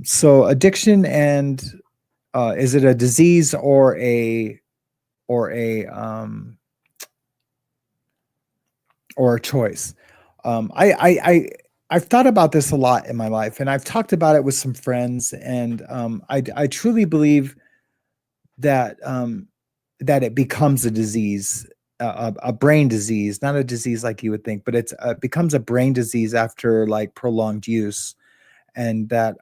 So addiction and is it a disease or or a um, or a choice? I've thought about this a lot in my life, and I've talked about it with some friends, and I truly believe that that it becomes a disease, a brain disease, not a disease like you would think, but it becomes a brain disease after like prolonged use, and that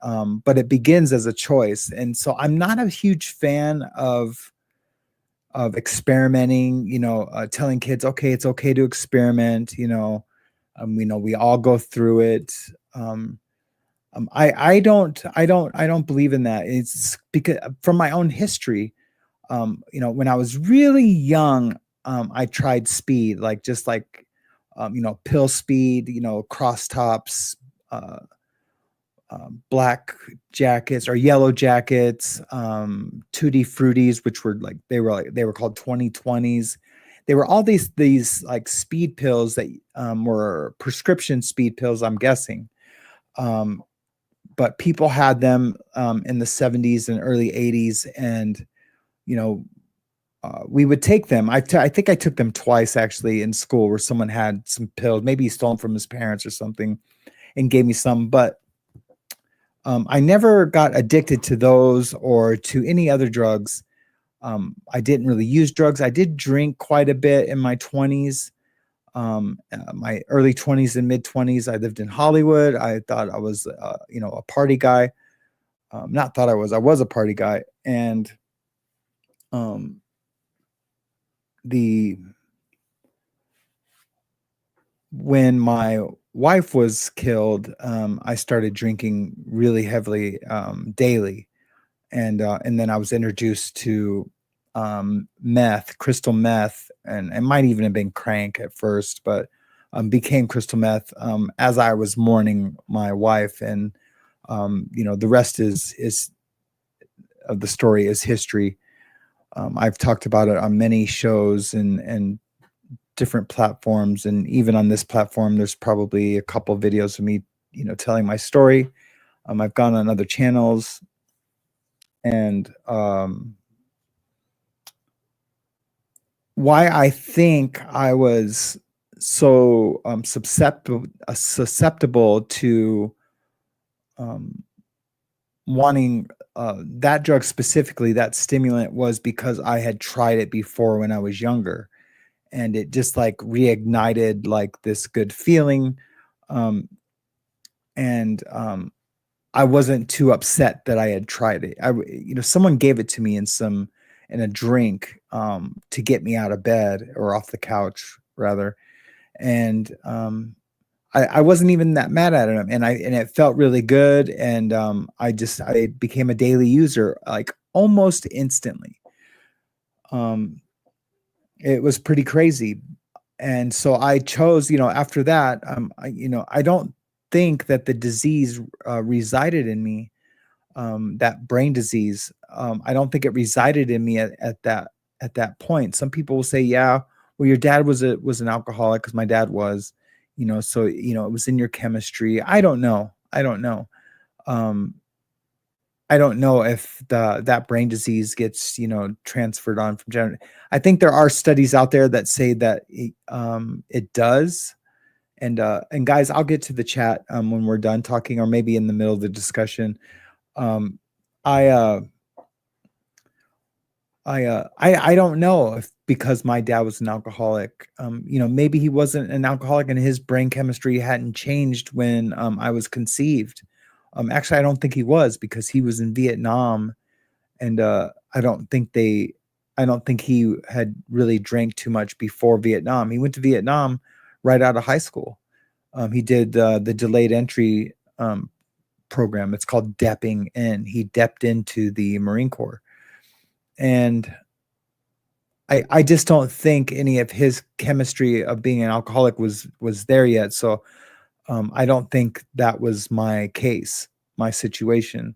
but it begins as a choice. And so I'm not a huge fan of experimenting, telling kids, okay, it's okay to experiment, we all go through it. um I don't believe in that. It's because from my own history, when I was really young, I tried speed, like just like pill speed, cross tops, uh black jackets or yellow jackets, tutti fruities, which were like they were called 2020s. They were all these like speed pills that were prescription speed pills, I'm guessing. Um, but people had them in the 70s and early 80s, and you know we would take them. I think I took them twice actually in school, where someone had some pills, maybe he stole them from his parents or something, and gave me some. But I never got addicted to those or to any other drugs. I didn't really use drugs. I did drink quite a bit in my 20s, my early 20s and mid 20s. I lived in Hollywood. I thought I was, a party guy. Not thought I was a party guy. And um, the when my wife was killed, I started drinking really heavily daily, and then I was introduced to meth, crystal meth, and it might even have been crank at first, but became crystal meth as I was mourning my wife, and the rest is of the story is history. I've talked about it on many shows and different platforms, and even on this platform, there's probably a couple videos of me, telling my story. I've gone on other channels, and why I think I was so susceptible to um, wanting that drug specifically, that stimulant, was because I had tried it before when I was younger, and it just like reignited like this good feeling, um, and I wasn't too upset that I had tried it. Someone gave it to me in a drink to get me out of bed, or off the couch rather, and I wasn't even that mad at him, and it felt really good, and I became a daily user like almost instantly. Um, it was pretty crazy, and so I chose, after that, I don't think that the disease resided in me, that brain disease. I don't think it resided in me at that point. Some people will say, "Yeah, well, your dad was an alcoholic," because my dad was, so it was in your chemistry. I don't know. I don't know. Um, I don't know if that brain disease gets transferred on from gen. I think there are studies out there that say that it does. And guys, I'll get to the chat when we're done talking, or maybe in the middle of the discussion. Um, I uh, I don't know if, because my dad was an alcoholic, maybe he wasn't an alcoholic and his brain chemistry hadn't changed when I was conceived. Actually, I don't think he was, because he was in Vietnam, and I don't think he had really drank too much before Vietnam. He went to Vietnam right out of high school. He did the delayed entry program. It's called depping in. He depped into the Marine Corps. And I just don't think any of his chemistry of being an alcoholic was there yet. So I don't think that was my case, my situation.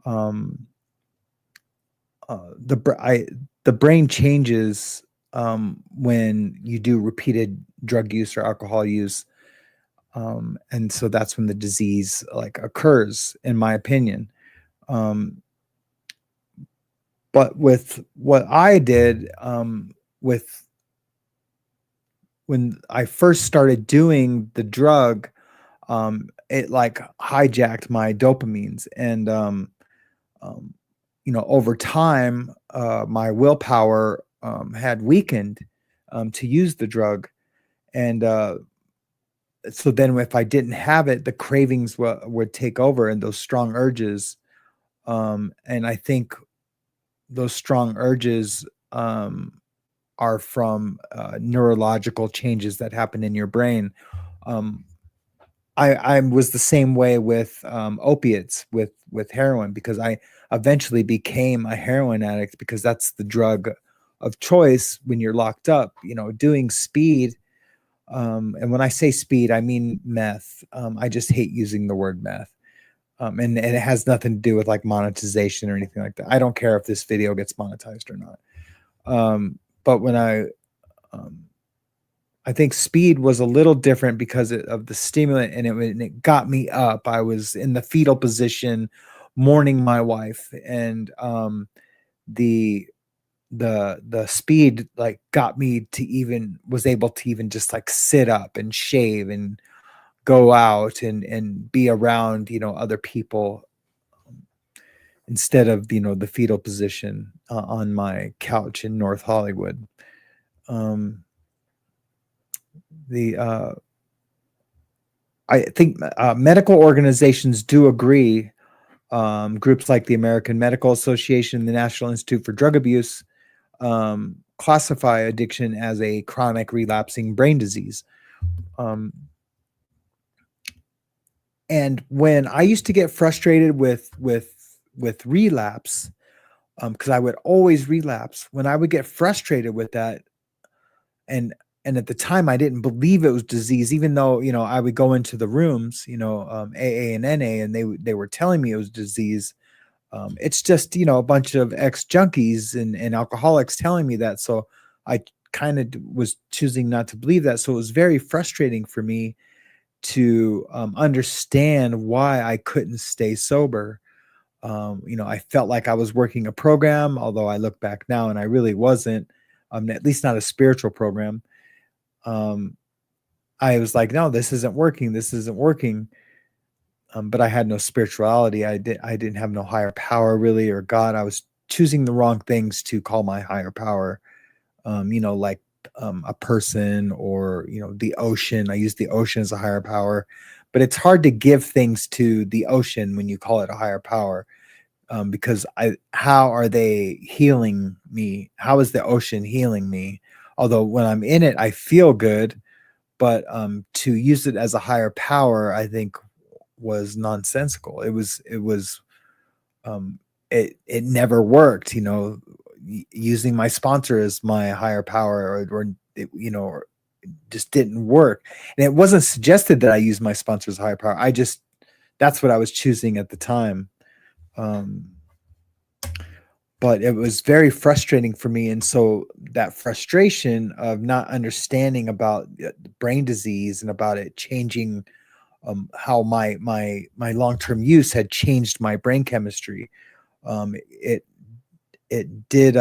Um, the brain changes when you do repeated drug use or alcohol use. And so that's when the disease like occurs, in my opinion. Um, but with what I did, with when I first started doing the drug, it like hijacked my dopamines, and um, over time, my willpower had weakened to use the drug, and so then if I didn't have it, the cravings would take over, and those strong urges. And I think those strong urges are from neurological changes that happen in your brain. Um, I was the same way with opiates, with heroin, because I eventually became a heroin addict because that's the drug of choice when you're locked up. Doing speed, and when I say speed, I mean meth. I just hate using the word meth. And it has nothing to do with like monetization or anything like that. I don't care if this video gets monetized or not. But when um, I think speed was a little different because of the stimulant, and it got me up. I was in the fetal position, mourning my wife, and the the speed like got me to even was able to even just like sit up and shave and go out and be around other people, instead of the fetal position on my couch in North Hollywood. Um, the I think medical organizations do agree. Groups like the American Medical Association, the National Institute for Drug Abuse, classify addiction as a chronic relapsing brain disease. Um, and when I used to get frustrated with relapse, because I would always relapse, when I would get frustrated with that, and at the time I didn't believe it was disease, even though I would go into the rooms, AA and NA, and they were telling me it was disease. It's just a bunch of ex junkies and alcoholics telling me that. So I kind of was choosing not to believe that. So it was very frustrating for me to understand why I couldn't stay sober. I felt like I was working a program, although I look back now and I really wasn't, at least not a spiritual program. Um, I was like, no, this isn't working. This isn't working. But I had no spirituality. I didn't have no higher power really, or God. I was choosing the wrong things to call my higher power. Like a person, or the ocean. I use the ocean as a higher power, but it's hard to give things to the ocean when you call it a higher power. Because how are they healing me? How is the ocean healing me? Although when I'm in it, I feel good, but to use it as a higher power, I think was nonsensical. Um, it never worked. Using my sponsor as my higher power, or just didn't work. And it wasn't suggested that I use my sponsor as higher power. That's what I was choosing at the time. Um, but it was very frustrating for me. And so that frustration of not understanding about brain disease and about it changing, how my long-term use had changed my brain chemistry. It did,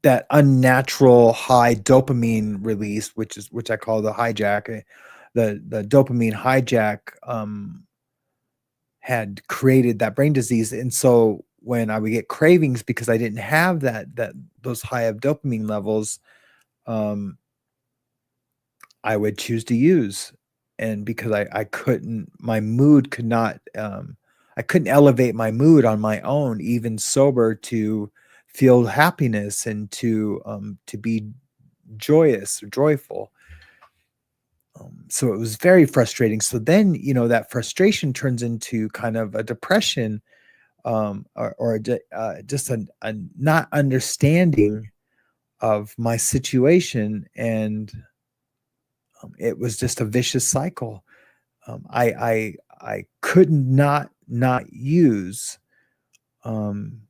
that unnatural high dopamine release, which I call the hijack. The dopamine hijack had created that brain disease. And so when I would get cravings because I didn't have those high of dopamine levels, um, I would choose to use. And because I couldn't, my mood could not, I couldn't elevate my mood on my own, even sober, to feel happiness and to be joyous or joyful. So it was very frustrating. So then, that frustration turns into kind of a depression, or just a not understanding of my situation. And it was just a vicious cycle. I couldn't not use. Um,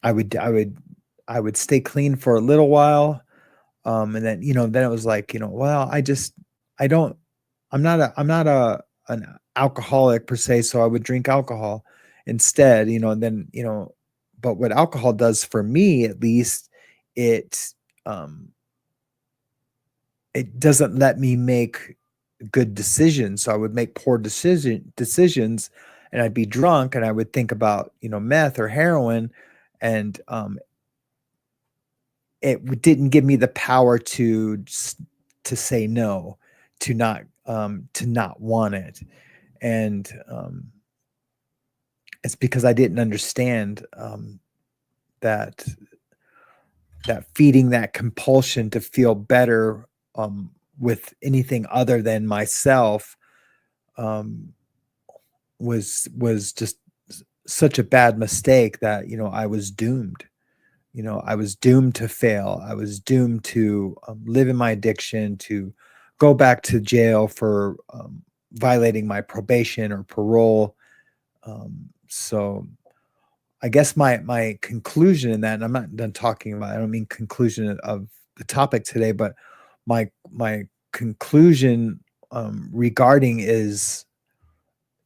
I would stay clean for a little while, and then then it was like, well, I don't, I'm not an alcoholic per se, so I would drink alcohol instead, and then, but what alcohol does for me, at least, it, um, it doesn't let me make good decisions. So I would make poor decisions, and I'd be drunk, and I would think about, meth or heroin, and it didn't give me the power to say no, to not want it. And it's because I didn't understand that feeding that compulsion to feel better with anything other than myself um, was just such a bad mistake that I was doomed. I was doomed to fail. I was doomed to live in my addiction, to go back to jail for violating my probation or parole. So I guess my conclusion in that, and I'm not done talking about, I don't mean conclusion of the topic today, but my conclusion regarding is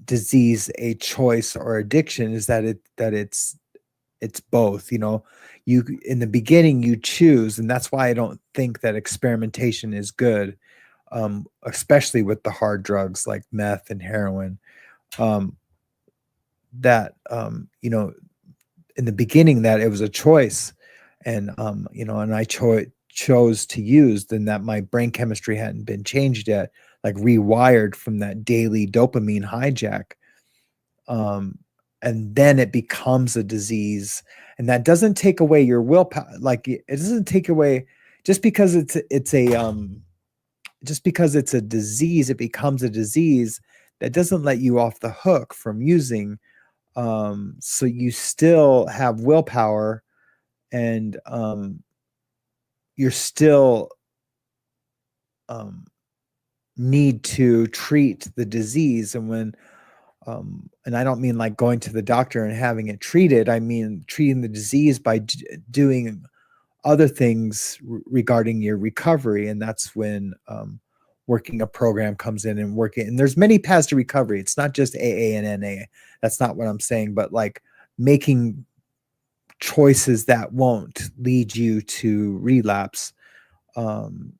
disease a choice or addiction is that it's both. You in the beginning you choose, and that's why I don't think that experimentation is good, especially with the hard drugs like meth and heroin. um, that in the beginning that it was a choice, and and I chose to use, then that my brain chemistry hadn't been changed yet, like rewired from that daily dopamine hijack. um, and then it becomes a disease, and that doesn't take away your willpower. Like, it doesn't take away, just because just because it's a disease, it becomes a disease. That doesn't let you off the hook from using. So you still have willpower, and you're still um, need to treat the disease. And and I don't mean like going to the doctor and having it treated. I mean treating the disease by doing other things regarding your recovery. And that's when working a program comes in, and working. And there's many paths to recovery. It's not just AA and NA. That's not what I'm saying. But like making choices that won't lead you to relapse. Um,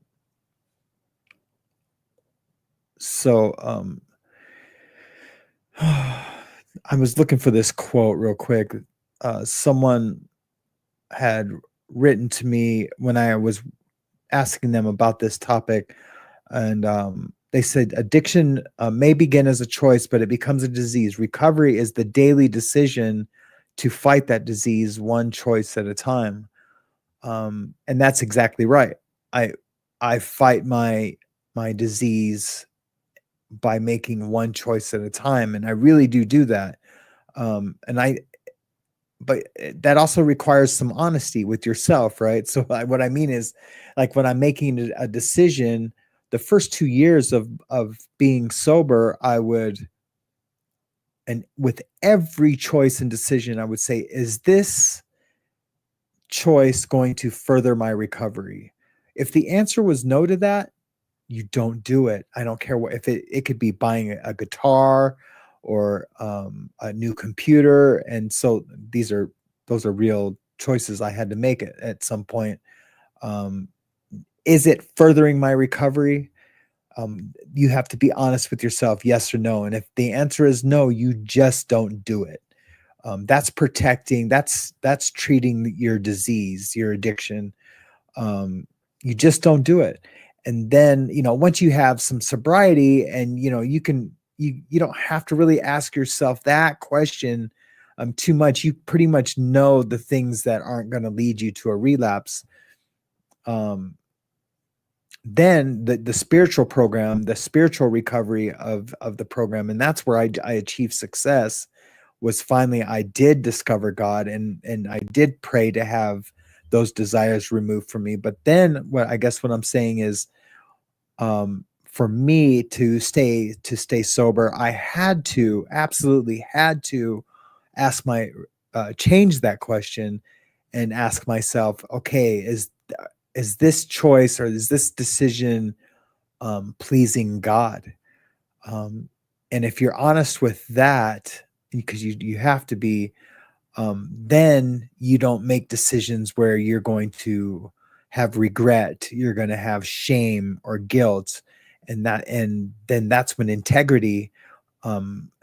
so I was looking for this quote real quick. Someone had written to me when I was asking them about this topic, and they said addiction may begin as a choice, but it becomes a disease. Recovery is the daily decision to fight that disease one choice at a time. And that's exactly right. I I fight my disease by making one choice at a time, and I really do that. And I but that also requires some honesty with yourself, right? So what I mean is, like, when I'm making a decision, the first 2 years of being sober, I would, and with every choice and decision, I would say, is this choice going to further my recovery? If the answer was no to that, you don't do it. I don't care what, if it could be buying a guitar or a new computer. And so those are real choices I had to make at some point. Um, is it furthering my recovery? You have to be honest with yourself, yes or no. And if the answer is no, you just don't do it. That's protecting. That's treating your disease, your addiction. You just don't do it. And then, once you have some sobriety, and you don't have to really ask yourself that question too much. You pretty much know the things that aren't going to lead you to a relapse. Then the spiritual program, the spiritual recovery of the program, and that's where I achieved success, was finally I did discover God, and I did pray to have those desires removed from me. But then what I'm saying is, for me to stay sober, I absolutely had to change that question and ask myself, okay, is this choice, or is this decision pleasing God. And if you're honest with that, because you have to be, then you don't make decisions where you're going to have regret, you're going to have shame or guilt, and then that's when integrity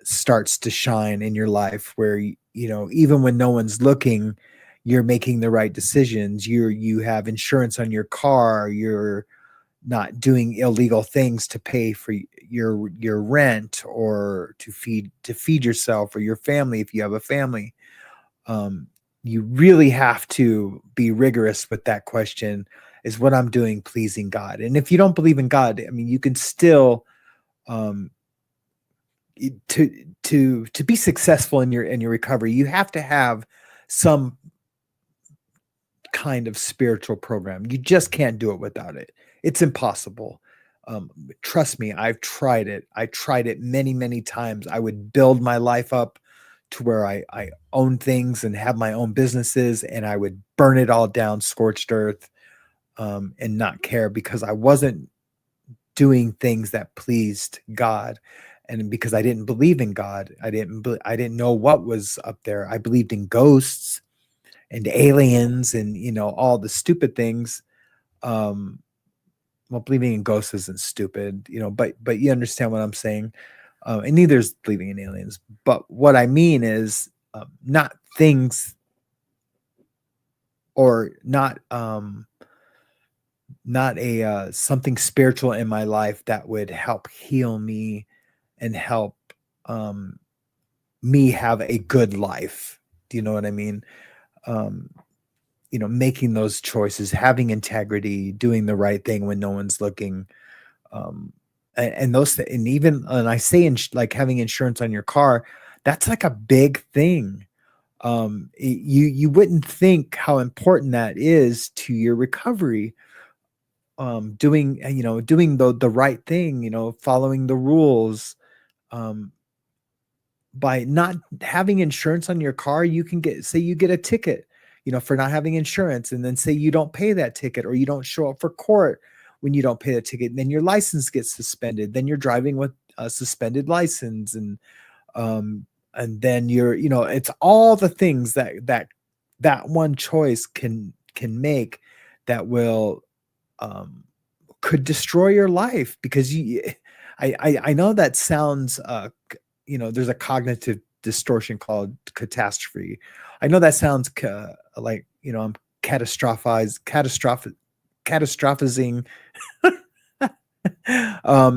starts to shine in your life, where even when no one's looking, you're making the right decisions. You have insurance on your car, you're not doing illegal things to pay for your rent, or to feed yourself or your family if you have a family. You really have to be rigorous with that question: is what I'm doing pleasing God? And if you don't believe in God, I mean, you can still, um, to be successful in your recovery, you have to have some kind of spiritual program. You just can't do it without it. It's impossible. Trust me, I've tried it. I tried it many, many times. I would build my life up to where I own things and have my own businesses, and I would burn it all down, scorched earth, and not care, because I wasn't doing things that pleased God. And because I didn't believe in God, I didn't know what was up there. I believed in ghosts and aliens and all the stupid things. Well, believing in ghosts isn't stupid, but you understand what I'm saying. And neither is believing in aliens. But what I mean is, not things, or not a something spiritual in my life that would help heal me and help me have a good life. Do you know what I mean? Making those choices, having integrity, doing the right thing when no one's looking. And I say, like having insurance on your car, that's like a big thing. You wouldn't think how important that is to your recovery. Doing the right thing, following the rules. By not having insurance on your car, you can say you get a ticket, for not having insurance, and then say you don't pay that ticket, or you don't show up for court when you don't pay the ticket, and then your license gets suspended. Then you're driving with a suspended license, and then it's all the things that one choice can make that will could destroy your life. Because I know that sounds there's a cognitive distortion called catastrophe. I know that sounds like I'm catastrophizing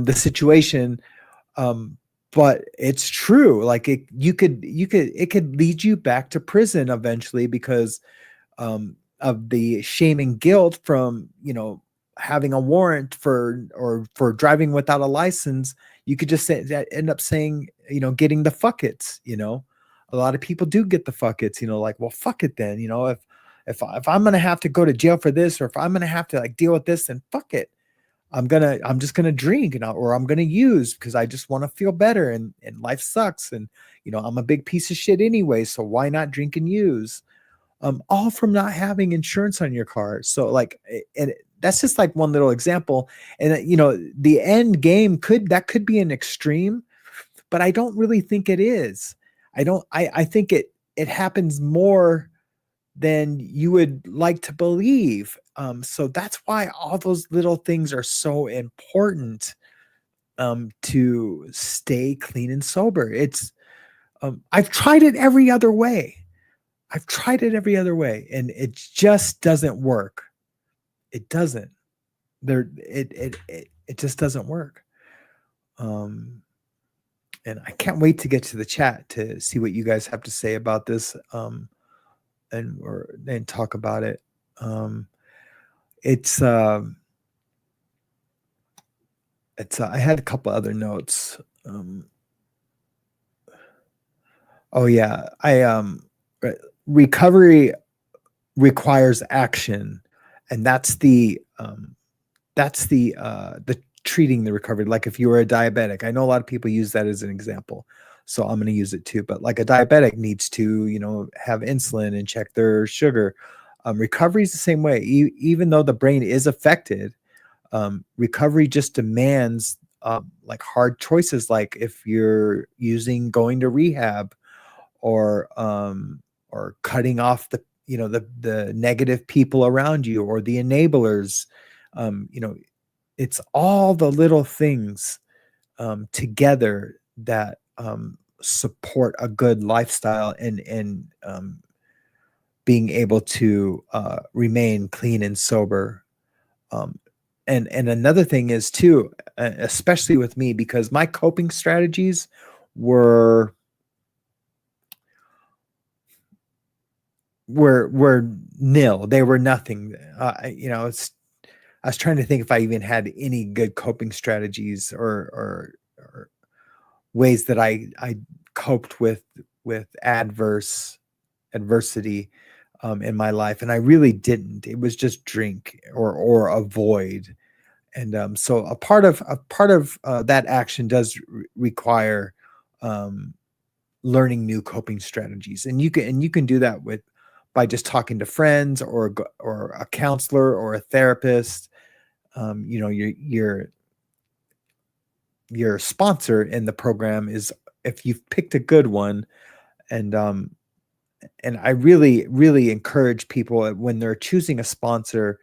the situation, but it's true. Like it could lead you back to prison eventually, because of the shame and guilt from having a warrant for driving without a license. You could just end up saying, getting the fuck it's. A lot of people do get the fuck it's. Like, well, fuck it then. If I'm gonna have to go to jail for this, or if I'm gonna have to deal with this, then fuck it. I'm just gonna drink, or I'm gonna use, because I just want to feel better, and life sucks, and I'm a big piece of shit anyway, so why not drink and use? All from not having insurance on your car. So and that's just like one little example. And the end game could be an extreme, but I don't really think it is. I think it happens more than you would like to believe. So that's why all those little things are so important, to stay clean and sober. It's I've tried it every other way. And it just doesn't work. It doesn't. It just doesn't work. And I can't wait to get to the chat to see what you guys have to say about this, and talk about it. It's I had a couple other notes. Oh yeah, recovery requires action, and that's the treating the recovery. Like if you were a diabetic, I know a lot of people use that as an example, so I'm going to use it too. But like a diabetic needs to have insulin and check their sugar. Recovery is the same way. Even though the brain is affected, Recovery just demands like hard choices, like if you're using going to rehab, or cutting off the negative people around you, or the enablers. It's all the little things together that support a good lifestyle, and being able to remain clean and sober. Um, and another thing is too, especially with me, because my coping strategies were were nil. They were nothing. I was trying to think if I even had any good coping strategies, or ways that I coped with adversity in my life, and I really didn't. It was just drink or avoid. And so a part of that action does require um, learning new coping strategies, and you can do that by just talking to friends, or a counselor, or a therapist. Your sponsor in the program is, if you've picked a good one. And um and I really encourage people, when they're choosing a sponsor,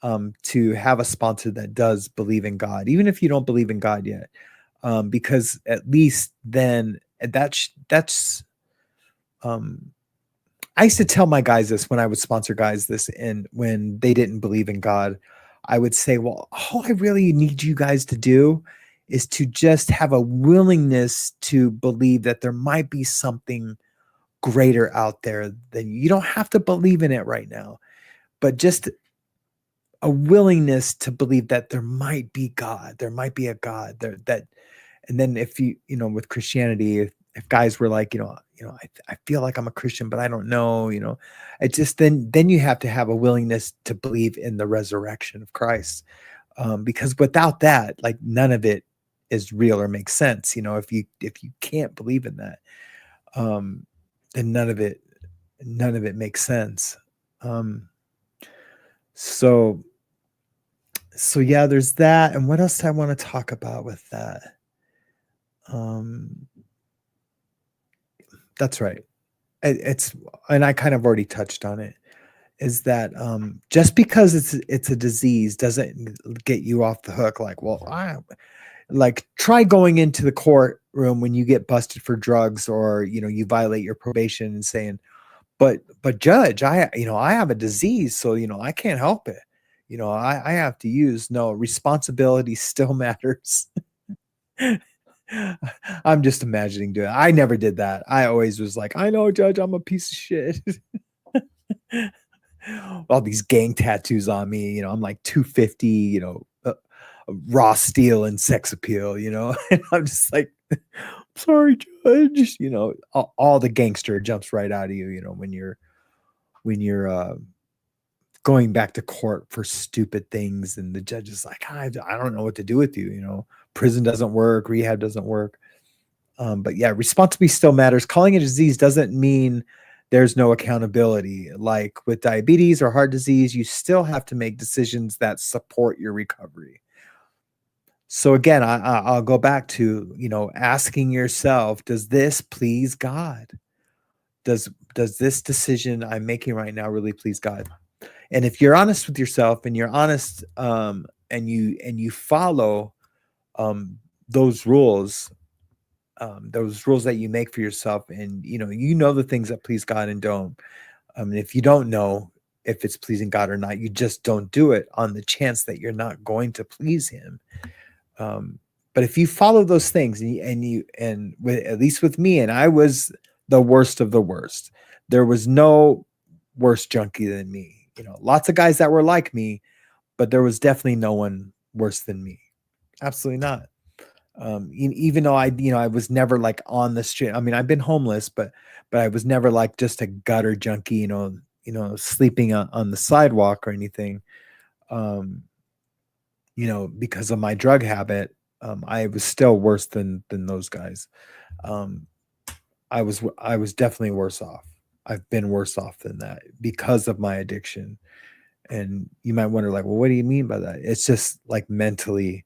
to have a sponsor that does believe in God, even if you don't believe in God yet, because at least then that's um I used to tell my guys this when I would sponsor guys this, and when they didn't believe in God, I would say, well, all I really need you guys to do is to just have a willingness to believe that there might be something greater out there than you. You don't have to believe in it right now, but just a willingness to believe that there might be God, there might be a God there. And then if with Christianity, if guys were like, I feel like I'm a Christian, but I don't know, it just, then you have to have a willingness to believe in the resurrection of Christ. Because without that, like, none of it is real or makes sense. If you can't believe in that, um, then none of it makes sense. Um, so yeah, there's that. And what else do I want to talk about with that? Um, that's right. It's, and I kind of already touched on it, is that just because it's a disease doesn't get you off the hook. Like, well, like, try going into the courtroom when you get busted for drugs, or you violate your probation, and saying, but judge, I have a disease, so I can't help it. I have to use. No, responsibility still matters. I'm just imagining doing it. I never did that. I always was like, I know, judge, I'm a piece of shit. All these gang tattoos on me, I'm like 250, raw steel and sex appeal, and I'm just like, sorry, judge. All the gangster jumps right out of you, when you're going back to court for stupid things, and the judge is like, I don't know what to do with you. Prison doesn't work, rehab doesn't work. But yeah, responsibility still matters. Calling it a disease doesn't mean there's no accountability. Like with diabetes or heart disease, you still have to make decisions that support your recovery. So again, I'll go back to, asking yourself, does this please God? Does this decision I'm making right now really please God? And if you're honest with yourself, and you're honest, and you follow those rules, that you make for yourself, and the things that please God and don't. If you don't know if it's pleasing God or not, you just don't do it on the chance that you're not going to please Him. But if you follow those things, at least with me, and I was the worst of the worst. There was no worse junkie than me. Lots of guys that were like me, but there was definitely no one worse than me. Absolutely not. Even though I was never like on the street. I mean, I've been homeless, but I was never like just a gutter junkie, sleeping on the sidewalk or anything. Um, because of my drug habit, I was still worse than those guys. Um, I was definitely worse off. I've been worse off than that because of my addiction. And you might wonder, like, well, what do you mean by that? It's just like mentally.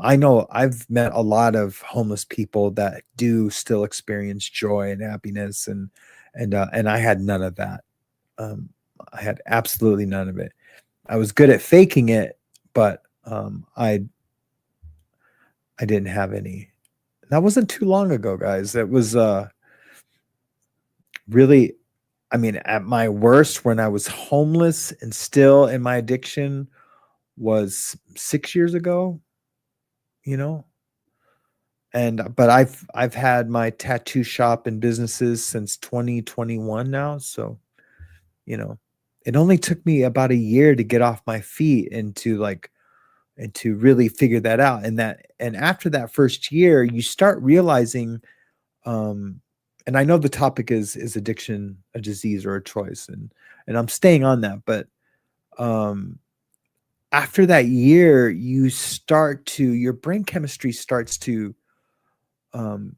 I know I've met a lot of homeless people that do still experience joy and happiness, and I had none of that. Um, I had absolutely none of it. I was good at faking it, but I didn't have any. That wasn't too long ago, guys. It was really, I mean, at my worst, when I was homeless and still in my addiction, was 6 years ago, you know. And but I've had my tattoo shop and businesses since 2021 now. So, you know, it only took me about a year to get off my feet and to really figure that out. And after that first year, you start realizing, um, and I know the topic is addiction a disease or a choice, and I'm staying on that, but um after that year, your brain chemistry starts to, um,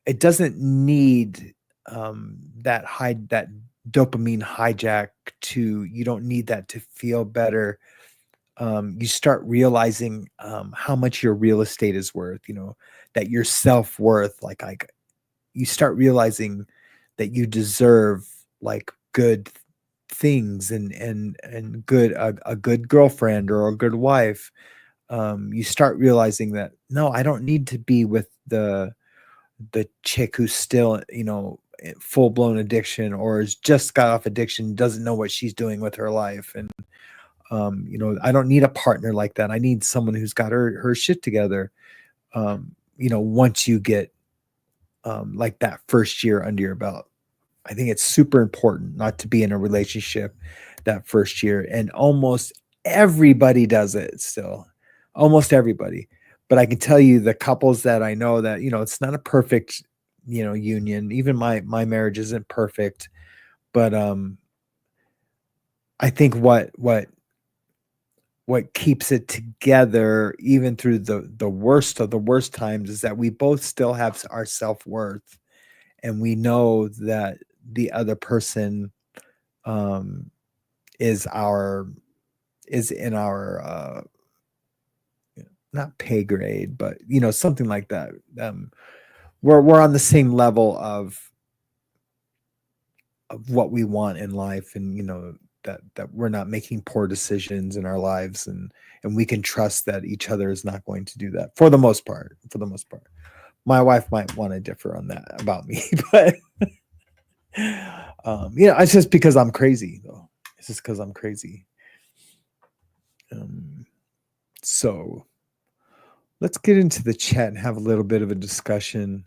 it doesn't need that dopamine hijack you don't need that to feel better. You start realizing how much your real estate is worth, that your self-worth, like you start realizing that you deserve like good things and a good girlfriend or a good wife. You start realizing that, no, I don't need to be with the chick who's still, full blown addiction, or has just got off addiction, doesn't know what she's doing with her life. And I don't need a partner like that. I need someone who's got her shit together. Once you get like that first year under your belt, I think it's super important not to be in a relationship that first year. And almost everybody does it still, almost everybody. But I can tell you, the couples that I know, that, it's not a perfect, union. Even my marriage isn't perfect. But I think what keeps it together, even through the worst of the worst times, is that we both still have our self-worth, and we know that the other person um is in our not pay grade, but something like that. We're on the same level of what we want in life, and that we're not making poor decisions in our lives, and we can trust that each other is not going to do that, for the most part. My wife might want to differ on that about me, but it's just because I'm crazy, though. It's just because I'm crazy. So let's get into the chat and have a little bit of a discussion.